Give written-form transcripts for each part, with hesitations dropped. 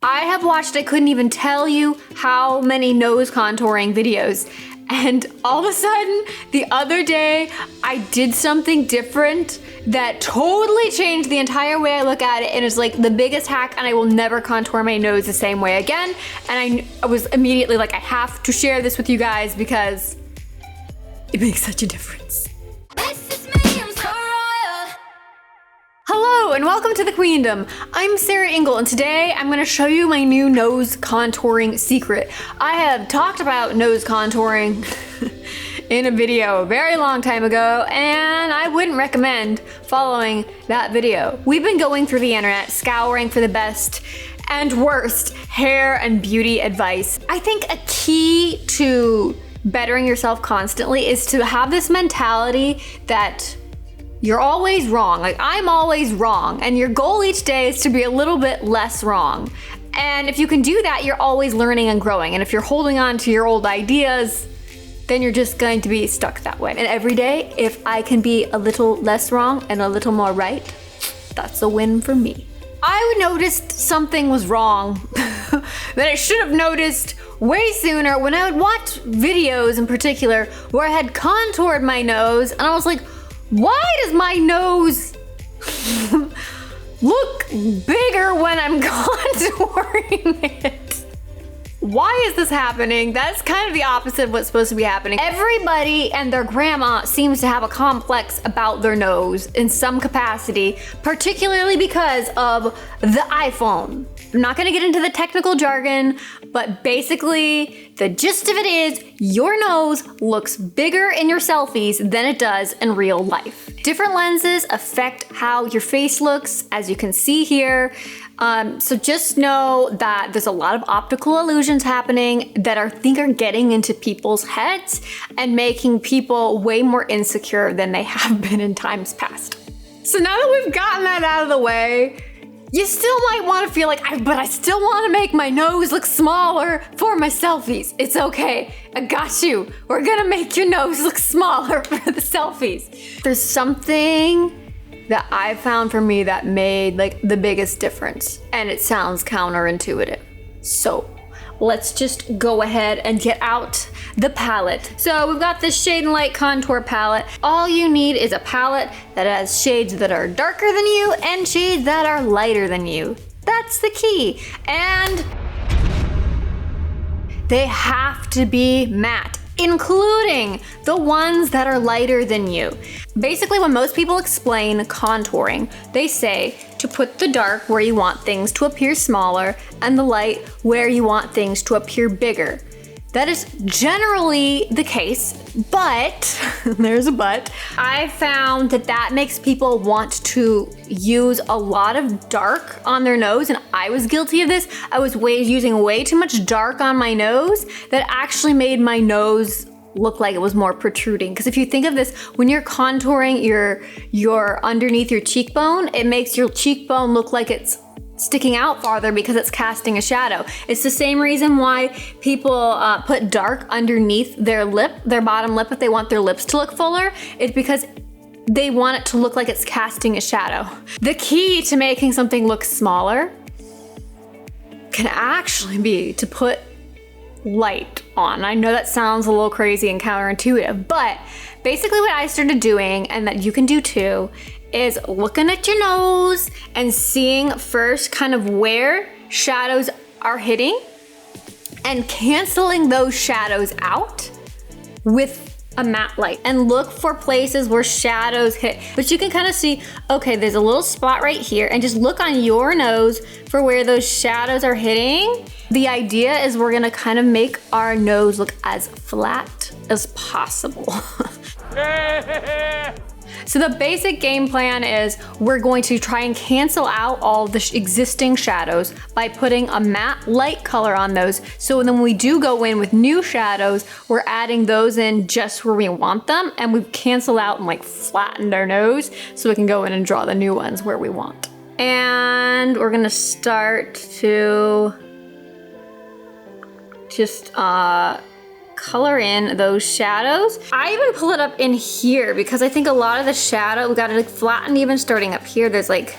I have watched, I couldn't even tell you how many nose contouring videos. And all of a sudden, the other day, I did something different that totally changed the entire way I look at it. And it's like the biggest hack, and I will never contour my nose the same way again. And I was immediately like, I have to share this with you guys because it makes such a difference. Hello and welcome to the Queendom. I'm Sarah Engel and today I'm going to show you my new nose contouring secret. I have talked about nose contouring in a video a very long time ago and I wouldn't recommend following that video. We've been going through the internet scouring for the best and worst hair and beauty advice. I think a key to bettering yourself constantly is to have this mentality that you're always wrong. Like, I'm always wrong. And your goal each day is to be a little bit less wrong. And if you can do that, you're always learning and growing. And if you're holding on to your old ideas, then you're just going to be stuck that way. And every day, if I can be a little less wrong and a little more right, that's a win for me. I noticed something was wrong that I should have noticed way sooner when I would watch videos in particular where I had contoured my nose and I was like, why does my nose look bigger when I'm contouring it? Why is this happening? That's kind of the opposite of what's supposed to be happening. Everybody and their grandma seems to have a complex about their nose in some capacity, particularly because of the iPhone. I'm not gonna get into the technical jargon, but basically the gist of it is your nose looks bigger in your selfies than it does in real life. Different lenses affect how your face looks, as you can see here. So just know that there's a lot of optical illusions happening that I think are getting into people's heads and making people way more insecure than they have been in times past. So now that we've gotten that out of the way, you still might want to feel like, but I still want to make my nose look smaller for my selfies. It's okay. I got you. We're gonna make your nose look smaller for the selfies. There's something that I found for me that made like the biggest difference, and it sounds counterintuitive. So let's just go ahead and get out the palette. So we've got this Shade and Light contour palette. All you need is a palette that has shades that are darker than you and shades that are lighter than you. That's the key. And they have to be matte, including the ones that are lighter than you. Basically, when most people explain contouring, they say to put the dark where you want things to appear smaller and the light where you want things to appear bigger. That is generally the case, but, there's a but, I found that makes people want to use a lot of dark on their nose, and I was guilty of this. I was using way too much dark on my nose that actually made my nose look like it was more protruding. Because if you think of this, when you're contouring your underneath your cheekbone, it makes your cheekbone look like it's sticking out farther because it's casting a shadow. It's the same reason why people put dark underneath their lip, their bottom lip, if they want their lips to look fuller. It's because they want it to look like it's casting a shadow. The key to making something look smaller can actually be to put light on. I know that sounds a little crazy and counterintuitive, but basically what I started doing, and that you can do too, is looking at your nose and seeing first kind of where shadows are hitting and canceling those shadows out with a matte light, and look for places where shadows hit. But you can kind of see, okay, there's a little spot right here, and just look on your nose for where those shadows are hitting. The idea is we're gonna kind of make our nose look as flat as possible. So the basic game plan is we're going to try and cancel out all the existing shadows by putting a matte light color on those. So then when we do go in with new shadows, we're adding those in just where we want them, and we've canceled out and like flattened our nose so we can go in and draw the new ones where we want. And we're gonna start to just color in those shadows. I even pull it up in here because I think a lot of the shadow, we got it like flattened even starting up here. There's like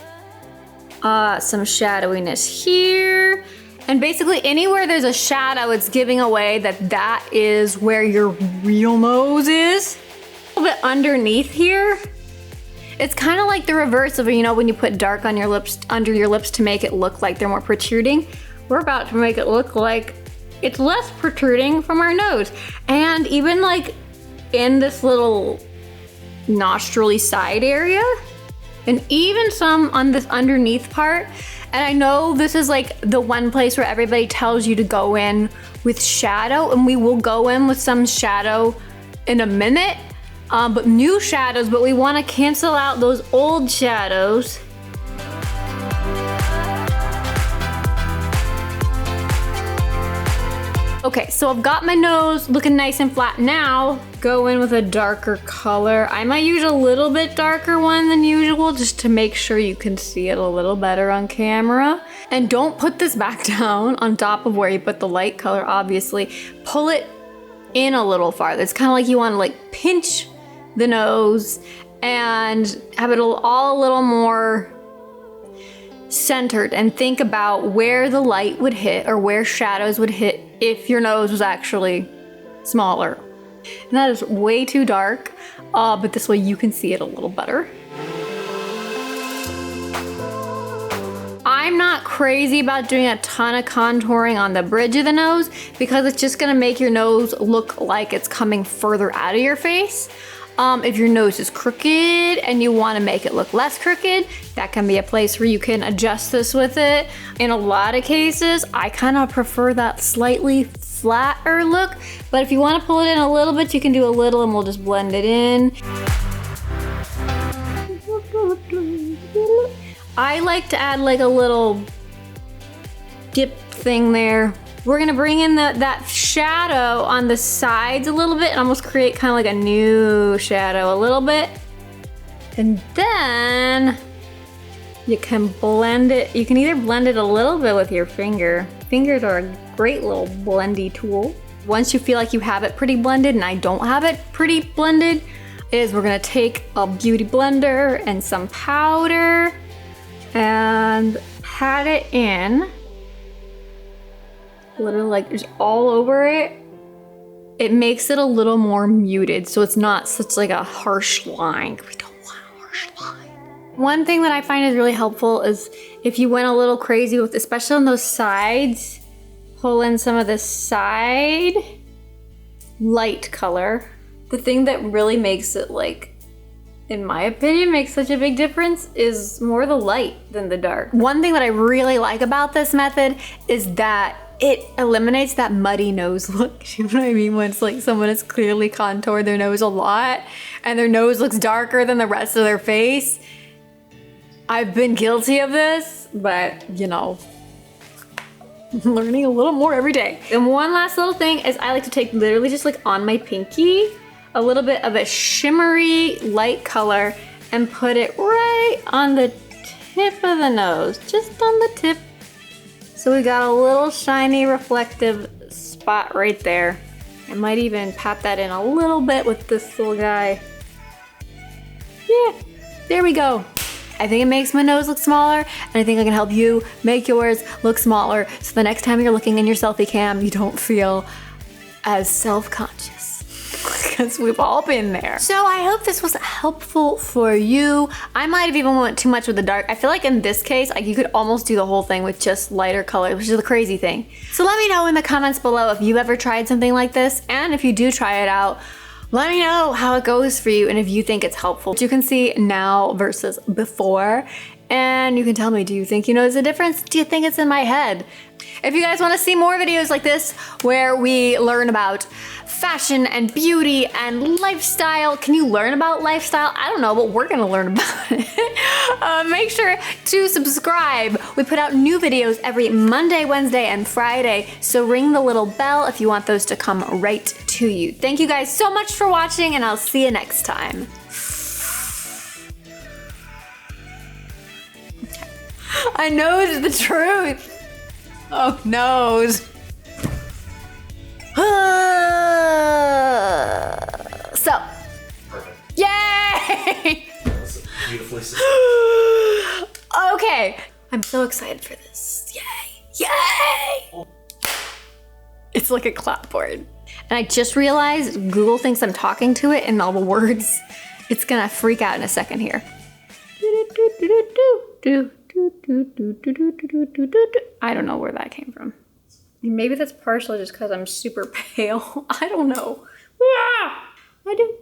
some shadowiness here. And basically anywhere there's a shadow, it's giving away that that is where your real nose is. A little bit underneath here. It's kind of like the reverse of, you know, when you put dark on your lips, under your lips to make it look like they're more protruding. We're about to make it look like it's less protruding from our nose. And even like in this little nostril side area, and even some on this underneath part. And I know this is like the one place where everybody tells you to go in with shadow, and we will go in with some shadow in a minute. But new shadows, but we want to cancel out those old shadows. Okay, so I've got my nose looking nice and flat now. Go in with a darker color. I might use a little bit darker one than usual just to make sure you can see it a little better on camera. And don't put this back down on top of where you put the light color, obviously. Pull it in a little farther. It's kind of like you want to like pinch the nose and have it all a little more centered, and think about where the light would hit or where shadows would hit if your nose was actually smaller. And that is way too dark, but this way you can see it a little better. I'm not crazy about doing a ton of contouring on the bridge of the nose because it's just gonna make your nose look like it's coming further out of your face. If your nose is crooked and you want to make it look less crooked, that can be a place where you can adjust this with it. In a lot of cases, I kind of prefer that slightly flatter look, but if you want to pull it in a little bit, you can do a little and we'll just blend it in. I like to add like a little dip thing there. We're gonna bring in that shadow on the sides a little bit and almost create kind of like a new shadow a little bit. And then you can blend it. You can either blend it a little bit with your finger. Fingers are a great little blendy tool. Once you feel like you have it pretty blended, and I don't have it pretty blended, we're gonna take a beauty blender and some powder and pat it in. Literally like just all over it. It makes it a little more muted, so it's not such like a harsh line. We don't want a harsh line. One thing that I find is really helpful is if you went a little crazy with, especially on those sides, pull in some of the side light color. The thing that really makes it, like, in my opinion, makes such a big difference is more the light than the dark. One thing that I really like about this method is that it eliminates that muddy nose look. You know what I mean? When it's like someone has clearly contoured their nose a lot and their nose looks darker than the rest of their face. I've been guilty of this, but you know, I'm learning a little more every day. And one last little thing is I like to take literally just like on my pinky, a little bit of a shimmery light color and put it right on the tip of the nose, just on the tip. So we got a little shiny reflective spot right there. I might even pat that in a little bit with this little guy. Yeah, there we go. I think it makes my nose look smaller, and I think I can help you make yours look smaller so the next time you're looking in your selfie cam, you don't feel as self-conscious. Because we've all been there. So I hope this was helpful for you. I might have even went too much with the dark. I feel like in this case, like you could almost do the whole thing with just lighter colors, which is the crazy thing. So let me know in the comments below if you've ever tried something like this, and if you do try it out, let me know how it goes for you and if you think it's helpful. You can see now versus before, and you can tell me, do you think you notice a difference? Do you think it's in my head? If you guys want to see more videos like this where we learn about fashion and beauty and lifestyle, can you learn about lifestyle? I don't know, but we're gonna learn about it. Make sure to subscribe. We put out new videos every Monday, Wednesday, and Friday, so ring the little bell if you want those to come right to you. Thank you guys so much for watching, and I'll see you next time. I know it's the truth. Oh, nose. So. Perfect. Yay! Beautifully said. Okay. I'm so excited for this. Yay. Yay! It's like a clapboard. And I just realized Google thinks I'm talking to it in all the words. It's gonna freak out in a second here. I don't know where that came from. Maybe that's partially just because I'm super pale. I don't know. I do.